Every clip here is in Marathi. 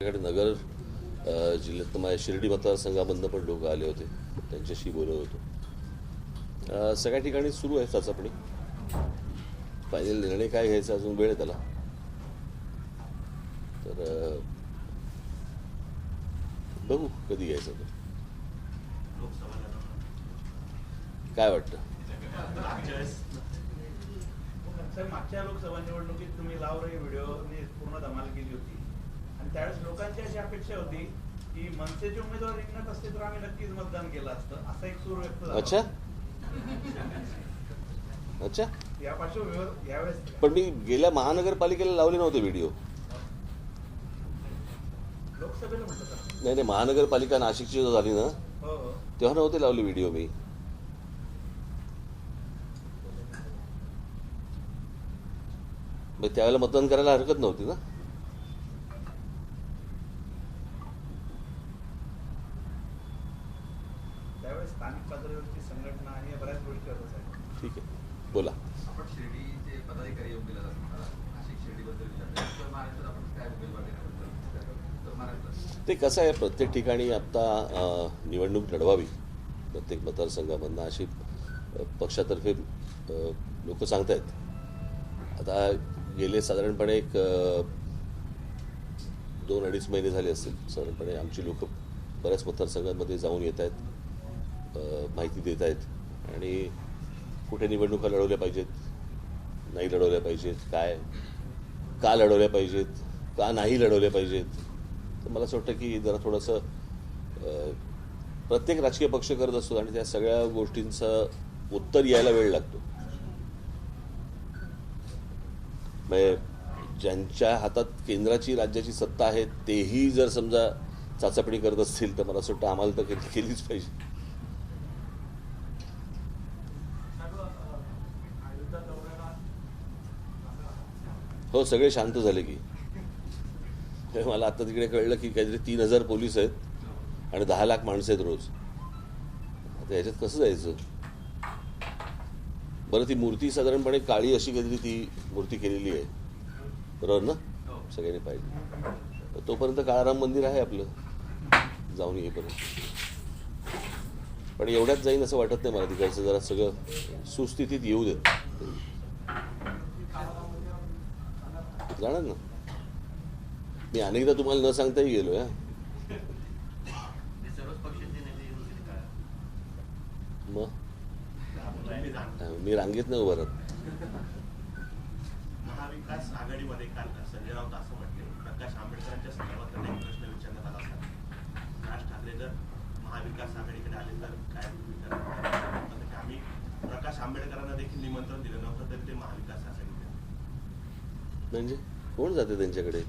नगर जिल्ह्यात माझ्या शिर्डी मतदारसंघामधनं पण लोक आले होते, त्यांच्याशी बोलत होतो. सगळ्या ठिकाणी सुरू आहे चाचपणी. फायनल निर्णय काय घ्यायचा अजून वेळ आहे त्याला. तर बघू कधी घ्यायचं तो. काय वाटतं? मागच्या लोकसभा निवडणुकीत तुम्ही लाव रे व्हिडिओने पूर्ण धमाल केली होती आणि त्यावेळेस लोकांची अशी अपेक्षा होती की मनसेचे उमेदवार रिंगणात असते तर आम्ही नक्कीच मतदान केलं असतं, असा एक सूर व्यक्त झाला. अच्छा अच्छा. या पार्श्वभूमीवर यावेळेस पण मी गेल्या महानगरपालिकेला लावले नव्हते व्हिडिओ. लोकसभेला म्हटलं नाही, महानगरपालिका नाशिकची जो झाली ना हो तेव्हा नव्हते लावले व्हिडिओ मी. त्यावेळेला मतदान करायला हरकत नव्हती ना. त्यावेळेस स्थानिक पातळीवरची संघटना आणि बऱ्याच गोष्टी होत आहेत. ठीक आहे, बोला. आपण शिर्डीचे पदाधिकारी येऊन गेला नाशिक शिर्डीबद्दल विचारतो, महाराष्ट्रात आपण काय उमेदवार महाराष्ट्रात ते कसं आहे, प्रत्येक ठिकाणी आता निवडणूक लढवावी प्रत्येक मतदारसंघामधनं अशी पक्षातर्फे लोक सांगतायत. आता गेले साधारणपणे एक 2-2.5 महिने झाले असतील साधारणपणे आमची लोक बऱ्याच मतदारसंघांमध्ये जाऊन येत आहेत, माहिती देत आहेत आणि कुठे निवडणुका लढवल्या पाहिजेत, नाही लढवल्या पाहिजेत, काय का लढवल्या पाहिजेत, का नाही लढवल्या पाहिजेत. तर मला असं वाटतं की जरा थोडंसं प्रत्येक राजकीय पक्ष करत असतो आणि त्या सगळ्या गोष्टींचं उत्तर यायला वेळ लागतो. म्हणजे ज्यांच्या हातात केंद्राची राज्याची सत्ता आहे तेही जर समजा चाचपणी करत असतील तर मला असं वाटतं आम्हाला तर केलीच पाहिजे. हो, सगळे शांत झाले की. मला आता तिकडे कळलं की काहीतरी 3,000 पोलीस आहेत आणि 10 लाख माणसं आहेत रोज. आता ह्याच्यात कसं जायचं? बरं, ती मूर्ती साधारणपणे काळी अशी काहीतरी ती मूर्ती केलेली आहे, बरोबर ना? सगळ्यांनी पाहिजे. तोपर्यंत काळाराम मंदिर आहे आपलं, जाऊन येईपर्यंत. पण एवढ्यात जाईन असं वाटत नाही मला. तिकडचं जरा सगळं सुस्थितीत येऊ देत. जाणार ना मी. अनेकदा तुम्हाला न सांगताही गेलो. मग मी रांगेत नाही उभा राहत. महाविकास आघाडीमध्ये काल संजय राऊत असं म्हटले, प्रकाश आंबेडकरांच्या संदर्भात त्यांना एक प्रश्न विचारण्यात आला असता. राज ठाकरे जर महाविकास आघाडीकडे आले तर काय विचार? आम्ही प्रकाश आंबेडकरांना देखील निमंत्रण दिलं नव्हतं तरी ते महाविकास आघाडीकडे. म्हणजे कोण जाते त्यांच्याकडे?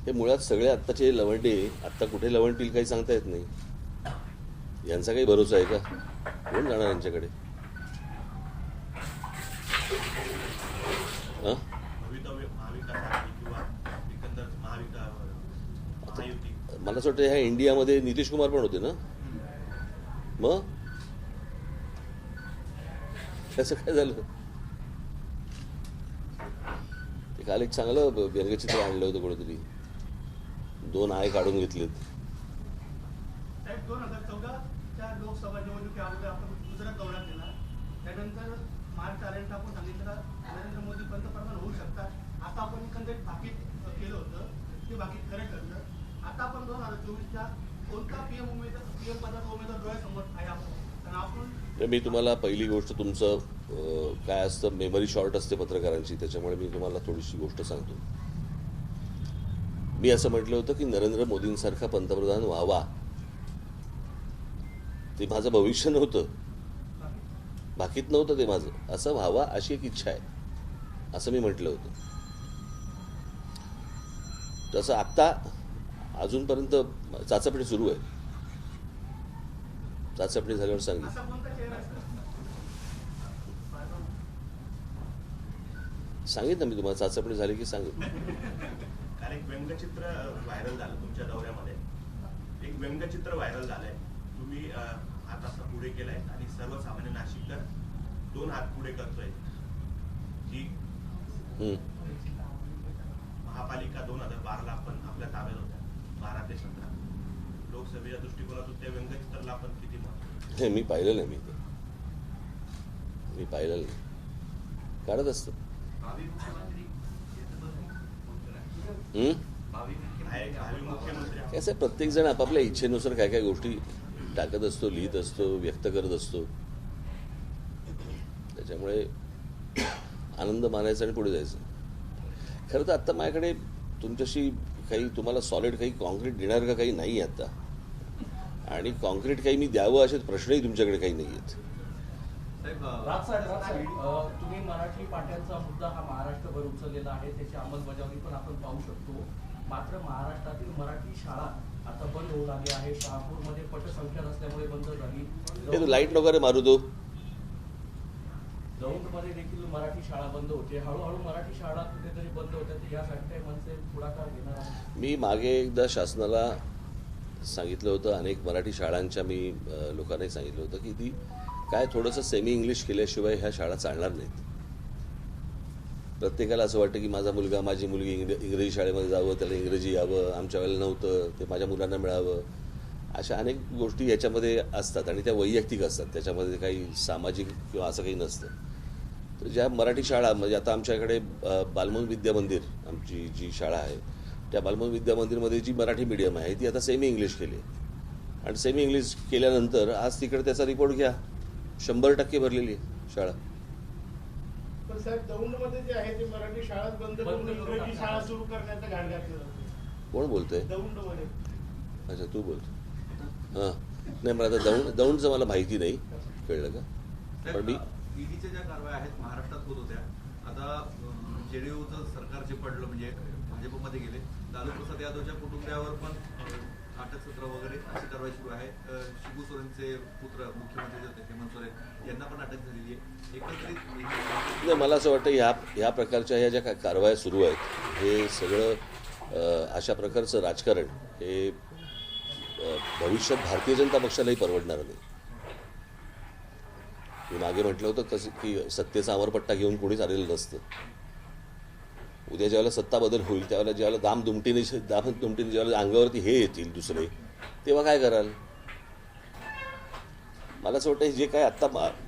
हे मुळात सगळे आत्ताचे लवंडे आत्ता कुठे लवंडतील काही सांगता येत नाही. यांचा काही भरोसा आहे का? कोण जाणार यांच्याकडे? भवितव्य महाविकास आघाडी किंवा एकंदर महायुती. मला असं वाटतं ह्या इंडियामध्ये नितीश कुमार पण होते ना. मग त्याचं काय झालं? ते काल एक चांगलं व्यंगचित्र आणलं होतं कुठेतरी. 2 आय काढून घेतलेत. 2014च्या लोकसभा निवडणुकीच्या अगोदर आपण गुजरात दौरा केला. त्यानंतर मार्च आर्यंत आपण सांगितलं नरेंद्र मोदी पंतप्रधान होऊ शकतात. आता आपण एकंदरीत भाकीत केलं होतं, ते भाकीत खरं ठरलं. आता आपण 2024च्या कोणता पीएम पदाचा उमेदवार डोळ्यासमोर आहे आपण? आपण मी तुम्हाला पहिली गोष्ट, तुमचं काय असतं, मेमरी शॉर्ट असते पत्रकारांची, त्याच्यामुळे मी तुम्हाला थोडीशी गोष्ट सांगतो. मी असं म्हटलं होतं की नरेंद्र मोदींसारखा पंतप्रधान व्हावा. ते माझं भविष्य नव्हतं, बाकीत नव्हतं, ते माझं असं व्हावा अशी एक इच्छा आहे, असं मी म्हटलं होतं. तसं आत्ता अजूनपर्यंत चाचपणी सुरू आहे. चाचपणी झाल्यावर सांगितलं. असा कोणता चेहरा असतो? सांगितलं ना मी तुम्हाला. चाचपणी झाली की सांगितलं. काल एक व्यंगचित्र व्हायरल झालं तुमच्या दौऱ्यामध्ये. एक व्यंगचित्र व्हायरल झालंय. तुम्ही हात असा पुढे केलाय आणि सर्वसामान्य नाशिककर 2 हात पुढे करतोय की महापालिका 2012ला आपण आपल्या ताब्यात होत्या, 12 ते 17. लोकसभेच्या दृष्टिकोनातून त्या व्यंगचित्राला आपण किती महत्त्व? हे मी पाहिलं नाही, मी पाहिलेलं नाही. काढत असतो. भावी मुख्यमंत्री याचं बघू. हं? भावी भावी मुख्यमंत्री कसं आहे, प्रत्येकजण आपापल्या इच्छेनुसार काय काय गोष्टी टाकत असतो, लिहित असतो, व्यक्त करत असतो. त्याच्यामुळे आनंद मानायचा आणि पुढे जायचं. खरं तर आत्ता माझ्याकडे तुमच्याशी काही तुम्हाला सॉलिड काही कॉन्क्रीट देणार का काही नाही आता, आणि कॉन्क्रीट काही मी द्यावं असे प्रश्नही तुमच्याकडे काही नाही आहेत. साहेब राज साहेब, तुम्ही मराठी पाट्यांचा मुद्दा हा महाराष्ट्रभर उचललेला आहे, त्याची अंमलबजावणी पण आपण पाहू शकतो. मात्र महाराष्ट्रातील मराठी शाळा आता बंद होऊ लागली आहे. शहापूरमध्ये पटसंख्या नसल्यामुळे बंद झाली. हे तू लाईट वगैरे मारू दो. दौंडमध्ये देखील मराठी शाळा बंद होते. हळूहळू मराठी शाळा कुठेतरी बंद होत्या. यासाठी काही मनसे पुढाकार घेणार आहे? मी मागे एकदा शासनाला सांगितलं होतं, अनेक मराठी शाळांच्या मी लोकांनाही सांगितलं होतं की ती काय थोडंसं सेमी इंग्लिश केल्याशिवाय ह्या शाळा चालणार नाहीत. प्रत्येकाला असं वाटतं की माझा मुलगा माझी मुलगी इंग्रजी शाळेमध्ये जावं, त्याला इंग्रजी यावं, आमच्या वेळेला नव्हतं, ते माझ्या मुलांना मिळावं. अशा अनेक गोष्टी याच्यामध्ये असतात आणि त्या वैयक्तिक असतात, त्याच्यामध्ये काही सामाजिक किंवा असं काही नसतं. तर ज्या मराठी शाळा, म्हणजे आता आमच्याकडे बालमन विद्या मंदिर आमची जी शाळा आहे, त्या बालमन विद्या मंदिरमध्ये जी मराठी मीडियम आहे ती आता सेमी इंग्लिश केली आहे. आणि सेमी इंग्लिश केल्यानंतर आज तिकडे त्याचा रिपोर्ट घ्या, 100% भरलेली आहे शाळा. पण साहेब, दौंडमध्ये जे आहे ते मराठी शाळाच बंद करून इंग्रजी शाळा सुरू करण्याचा घाट घातला जातो. कोण बोलतंय? दौंडमध्ये. अच्छा, तू बोलतो. हां, नाही, मला आता दौंडचं मला माहिती नाही, कळलं का? पण मी ईडीच्या ज्या कारवाया आहेत महाराष्ट्रात होत होत्या, आता जेडीयूचं सरकार जे पडलं म्हणजे भाजपमध्ये गेले, लालू प्रसाद यादवच्या कुटुंबियावर पण अटकसत्र वगैरे अशी कारवाई सुरू आहे. शिबू सोरेनचे पुत्र मुख्यमंत्री जे होते हेमंत सोरेन यांना पण अटक झालेली आहे. एकत्रित नाही, मला असं वाटतं ह्या प्रकारच्या ह्या ज्या कारवाया सुरू आहेत हे सगळं अशा प्रकारचं राजकारण हे भविष्यात भारतीय जनता पक्षालाही परवडणार नाही. मी मागे म्हटलं होतं कसं की सत्तेचा अमरपट्टा घेऊन कोणीच आलेलं नसतं. उद्या ज्यावेळेला सत्ता बदल होईल त्यावेळेला ज्यावेळेला दामदुमटीने ज्यावेळेला अंगावरती हे येतील दुसरे, तेव्हा काय कराल? मला असं वाटतं जे काय आत्ता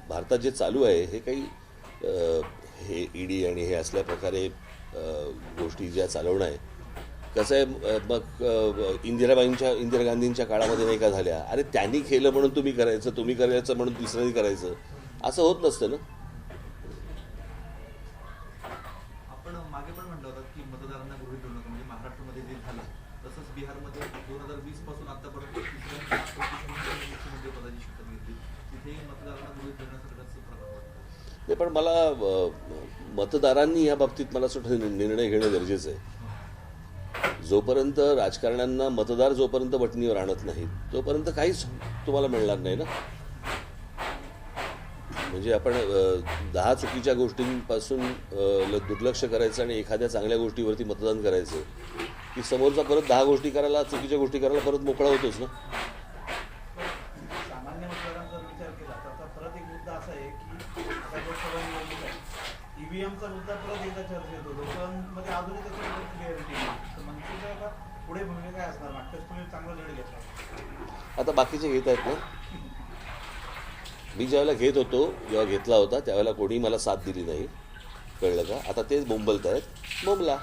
भारतात जे चालू आहे हे काही हे ईडी आणि हे असल्या प्रकारे गोष्टी ज्या चालवणं आहे. कसं आहे, मग इंदिरा गांधींच्या काळामध्ये नाही का झाल्या, अरे त्यांनी केलं म्हणून तुम्ही करायचं म्हणून दुसऱ्यांनी करायचं, असं होत नसतं ना. आपण मागे पण म्हटलं होतं की मतदारांना गृहीत धरू नका, म्हणजे महाराष्ट्रामध्ये जे झालं तसंच बिहारमध्ये 2020 पासून आतापर्यंत मुख्यमंत्री पदाची शपथ घेतली, तिथे मतदारांना गृहीत धरण्यासारखाच प्रकार वाटतो. नाही, पण मला मतदारांनी या बाबतीत मला असं वाटतं निर्णय घेणं गरजेचं आहे. जोपर्यंत राजकारण्यांना मतदार जोपर्यंत वटणीवर आणत नाहीत तोपर्यंत काहीच तुम्हाला मिळणार नाही ना. म्हणजे आपण 10 चुकीच्या गोष्टींपासून दुर्लक्ष करायचं आणि एखाद्या चांगल्या गोष्टीवरती मतदान करायचं की समोरचा परत 10 गोष्टी करायला, चुकीच्या गोष्टी करायला परत मोकळा होतोच ना. सामान्य मतदारांचा विचार केला तर आता परत एक मुद्दा असा आहे की आता लोकसभा निवडणूक आहे, ईव्हीएमचा मुद्दा परत एकदा चर्चेत येतो. लोकांमध्ये अजूनही त्याची क्लिअरिटी नाही. तर मनसेच्या आता पुढे भूमिका काय असणार? मागच्याच तुम्ही चांगला लढ घेतला, आता बाकीचे घेत आहेत ना. मी ज्यावेळेला जेव्हा घेतला होता त्यावेळेला कोणी मला साथ दिली नाही, कळलं का? आता तेच बोंबलत आहेत, बोंबला.